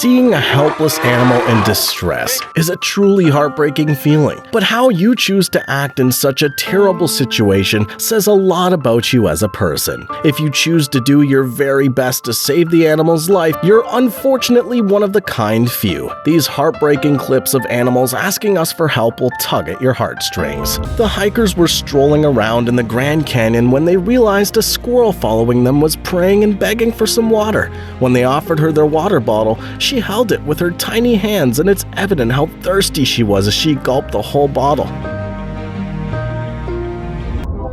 Seeing a helpless animal in distress is a truly heartbreaking feeling, but how you choose to act in such a terrible situation says a lot about you as a person. If you choose to do your very best to save the animal's life, you're unfortunately one of the kind few. These heartbreaking clips of animals asking us for help will tug at your heartstrings. The hikers were strolling around in the Grand Canyon when they realized a squirrel following them was praying and begging for some water. When they offered her their water bottle, she held it with her tiny hands, and it's evident how thirsty she was as she gulped the whole bottle.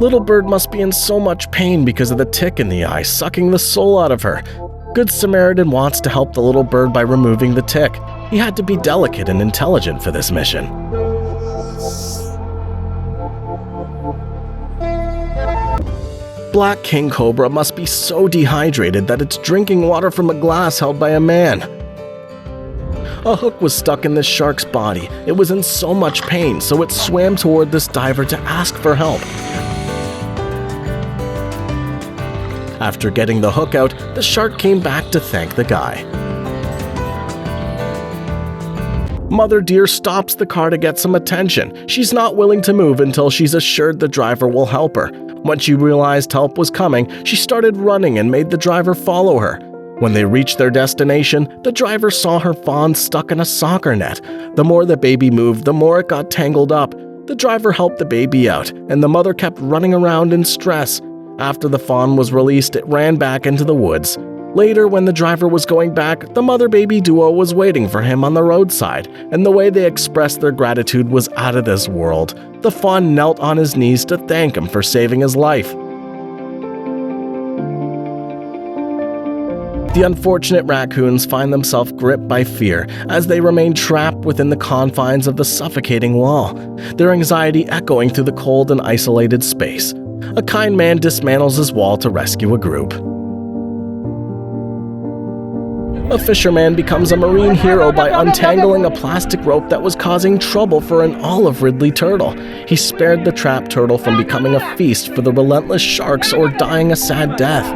Little Bird must be in so much pain because of the tick in the eye, sucking the soul out of her. Good Samaritan wants to help the little bird by removing the tick. He had to be delicate and intelligent for this mission. Black king cobra must be so dehydrated that it's drinking water from a glass held by a man. A hook was stuck in this shark's body. It was in so much pain, so it swam toward this diver to ask for help. After getting the hook out, the shark came back to thank the guy. Mother Deer stops the car to get some attention. She's not willing to move until she's assured the driver will help her. When she realized help was coming, she started running and made the driver follow her. When they reached their destination, the driver saw her fawn stuck in a soccer net. The more the baby moved, the more it got tangled up. The driver helped the baby out, and the mother kept running around in stress. After the fawn was released, it ran back into the woods. Later, when the driver was going back, the mother-baby duo was waiting for him on the roadside, and the way they expressed their gratitude was out of this world. The fawn knelt on his knees to thank him for saving his life. The unfortunate raccoons find themselves gripped by fear as they remain trapped within the confines of the suffocating wall, their anxiety echoing through the cold and isolated space. A kind man dismantles his wall to rescue a group. A fisherman becomes a marine hero by untangling a plastic rope that was causing trouble for an olive ridley turtle. He spared the trapped turtle from becoming a feast for the relentless sharks or dying a sad death.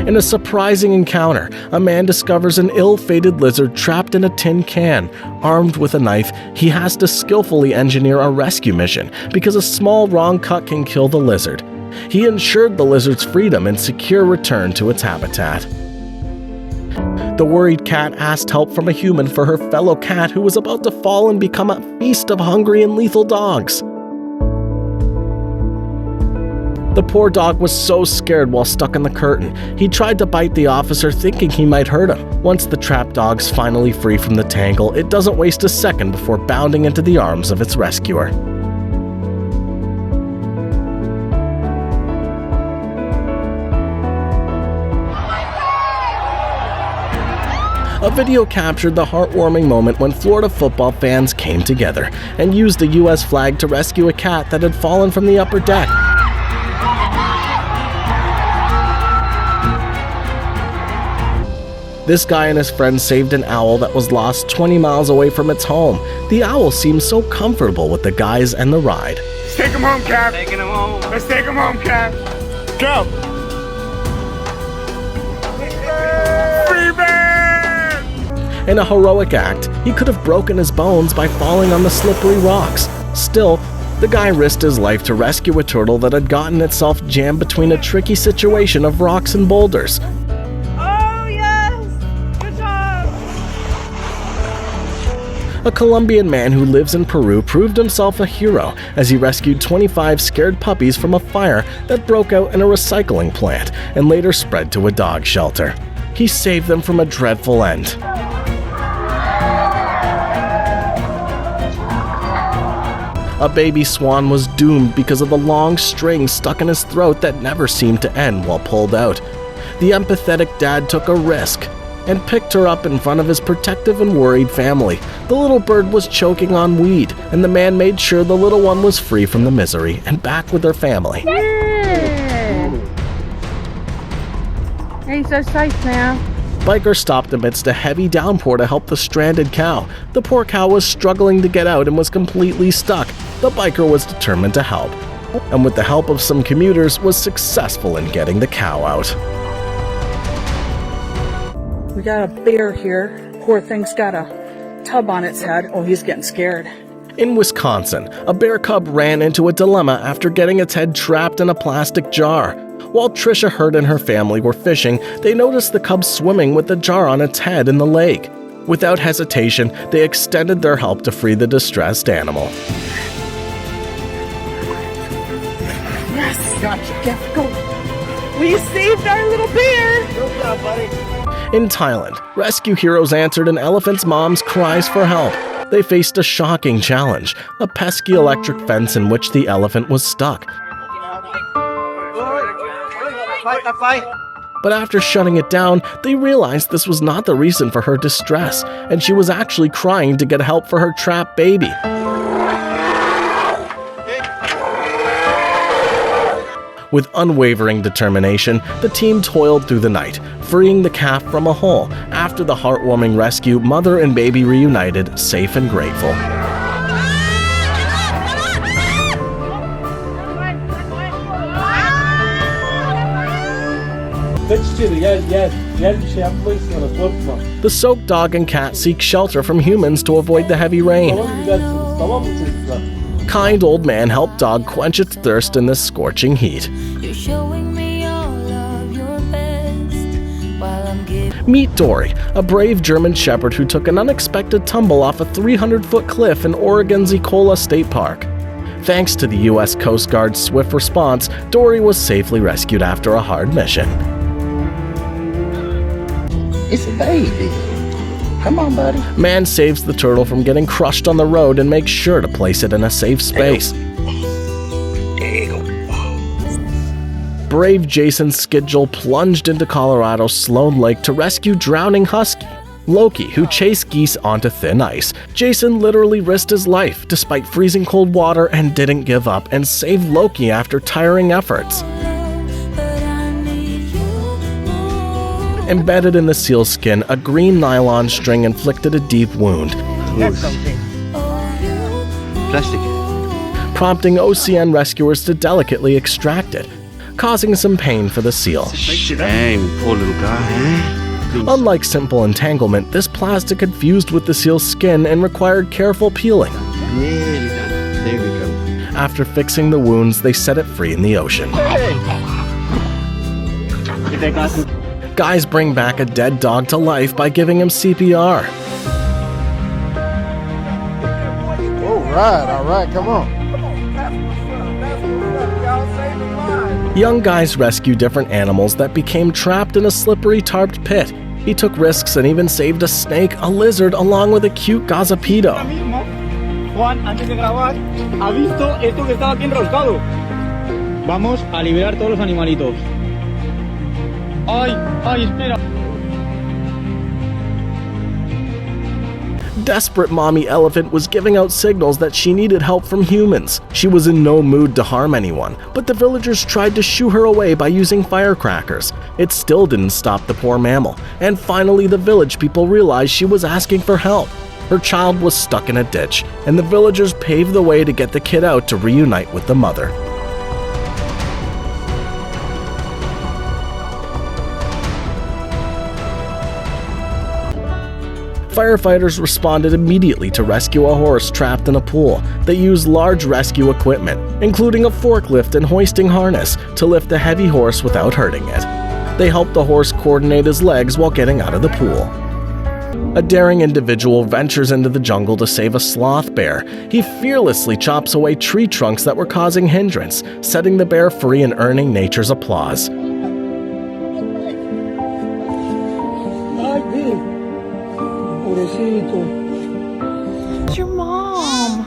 In a surprising encounter, a man discovers an ill-fated lizard trapped in a tin can. Armed with a knife, he has to skillfully engineer a rescue mission because a small wrong cut can kill the lizard. He ensured the lizard's freedom and secure return to its habitat. The worried cat asked help from a human for her fellow cat who was about to fall and become a feast of hungry and lethal dogs. The poor dog was so scared while stuck in the curtain. He tried to bite the officer, thinking he might hurt him. Once the trapped dog's finally free from the tangle, it doesn't waste a second before bounding into the arms of its rescuer. A video captured the heartwarming moment when Florida football fans came together and used the U.S. flag to rescue a cat that had fallen from the upper deck. This guy and his friends saved an owl that was lost 20 miles away from its home. The owl seemed so comfortable with the guys and the ride. Let's take him home, Cap. Taking him home. Let's take him home, Cap. Go. In a heroic act, he could have broken his bones by falling on the slippery rocks. Still, the guy risked his life to rescue a turtle that had gotten itself jammed between a tricky situation of rocks and boulders. A Colombian man who lives in Peru proved himself a hero as he rescued 25 scared puppies from a fire that broke out in a recycling plant and later spread to a dog shelter. He saved them from a dreadful end. A baby swan was doomed because of the long string stuck in his throat that never seemed to end while pulled out. The empathetic dad took a risk and picked her up in front of his protective and worried family. The little bird was choking on weed, and the man made sure the little one was free from the misery and back with her family. He's so safe now. Biker stopped amidst a heavy downpour to help the stranded cow. The poor cow was struggling to get out and was completely stuck. The biker was determined to help, and with the help of some commuters was successful in getting the cow out. We got a bear here. Poor thing's got a tub on its head. Oh, he's getting scared. In Wisconsin, a bear cub ran into a dilemma after getting its head trapped in a plastic jar. While Trisha Hurd and her family were fishing, they noticed the cub swimming with the jar on its head in the lake. Without hesitation, they extended their help to free the distressed animal. Yes, gotcha. Get go. We saved our little bear. Good job, buddy. In Thailand, rescue heroes answered an elephant's mom's cries for help. They faced a shocking challenge, a pesky electric fence in which the elephant was stuck. But after shutting it down, they realized this was not the reason for her distress, and she was actually crying to get help for her trapped baby. With unwavering determination, the team toiled through the night, freeing the calf from a hole. After the heartwarming rescue, mother and baby reunited, safe and grateful. The soaked dog and cat seek shelter from humans to avoid the heavy rain. Kind old man helped dog quench its thirst in this scorching heat. Meet Dory, a brave German shepherd who took an unexpected tumble off a 300-foot cliff in Oregon's Ecola State Park. Thanks to the U.S. Coast Guard's swift response, Dory was safely rescued after a hard mission. It's a baby. Come on, buddy. Man saves the turtle from getting crushed on the road and makes sure to place it in a safe space. Brave Jason Skidgel plunged into Colorado's Sloan Lake to rescue drowning husky Loki, who chased geese onto thin ice. Jason literally risked his life despite freezing cold water and didn't give up and saved Loki after tiring efforts. Embedded in the seal's skin, a green nylon string inflicted a deep wound, prompting OCN rescuers to delicately extract it, causing some pain for the seal. Shame, poor little guy, Unlike simple entanglement, this plastic had fused with the seal's skin and required careful peeling. Nearly done. There we go. After fixing the wounds, they set it free in the ocean. Guys bring back a dead dog to life by giving him CPR. All right, come on. Young guys rescue different animals that became trapped in a slippery tarped pit. He took risks and even saved a snake, a lizard, along with a cute gazapito. Juan, antes de grabar, ¿ha visto esto que estaba aquí enroscado? Vamos a liberar todos los animalitos. Ay, espera. Desperate mommy elephant was giving out signals that she needed help from humans. She was in no mood to harm anyone, but the villagers tried to shoo her away by using firecrackers. It still didn't stop the poor mammal, and finally the village people realized she was asking for help. Her child was stuck in a ditch, and the villagers paved the way to get the kid out to reunite with the mother. Firefighters responded immediately to rescue a horse trapped in a pool. They used large rescue equipment, including a forklift and hoisting harness, to lift the heavy horse without hurting it. They helped the horse coordinate his legs while getting out of the pool. A daring individual ventures into the jungle to save a sloth bear. He fearlessly chops away tree trunks that were causing hindrance, setting the bear free and earning nature's applause. It's your mom.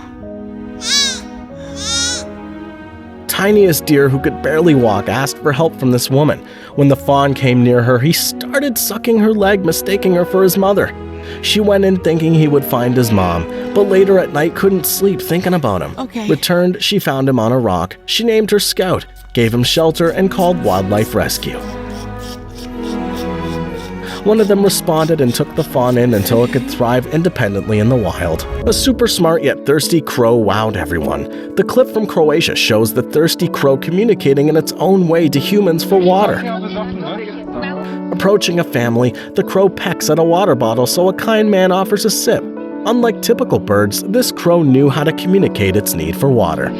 Tiniest deer who could barely walk asked for help from this woman. When the fawn came near her, he started sucking her leg, mistaking her for his mother. She went in thinking he would find his mom, but later at night couldn't sleep thinking about him. Returned, she found him on a rock. She named her Scout, gave him shelter, and called wildlife rescue. One of them responded and took the fawn in until it could thrive independently in the wild. A super smart yet thirsty crow wowed everyone. The clip from Croatia shows the thirsty crow communicating in its own way to humans for water. A Approaching a family, the crow pecks at a water bottle, so a kind man offers a sip. Unlike typical birds, this crow knew how to communicate its need for water.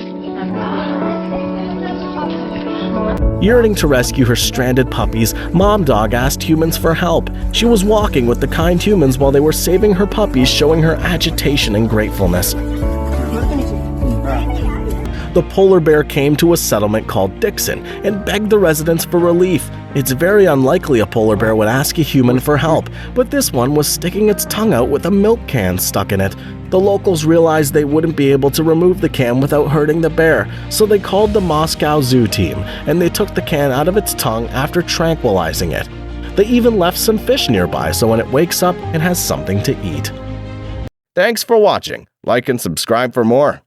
Yearning to rescue her stranded puppies, Mom Dog asked humans for help. She was walking with the kind humans while they were saving her puppies, showing her agitation and gratefulness. The polar bear came to a settlement called Dixon and begged the residents for relief. It's very unlikely a polar bear would ask a human for help, but this one was sticking its tongue out with a milk can stuck in it. The locals realized they wouldn't be able to remove the can without hurting the bear, so they called the Moscow Zoo team, and they took the can out of its tongue after tranquilizing it. They even left some fish nearby so when it wakes up, it has something to eat. Thanks for watching. Like and subscribe for more.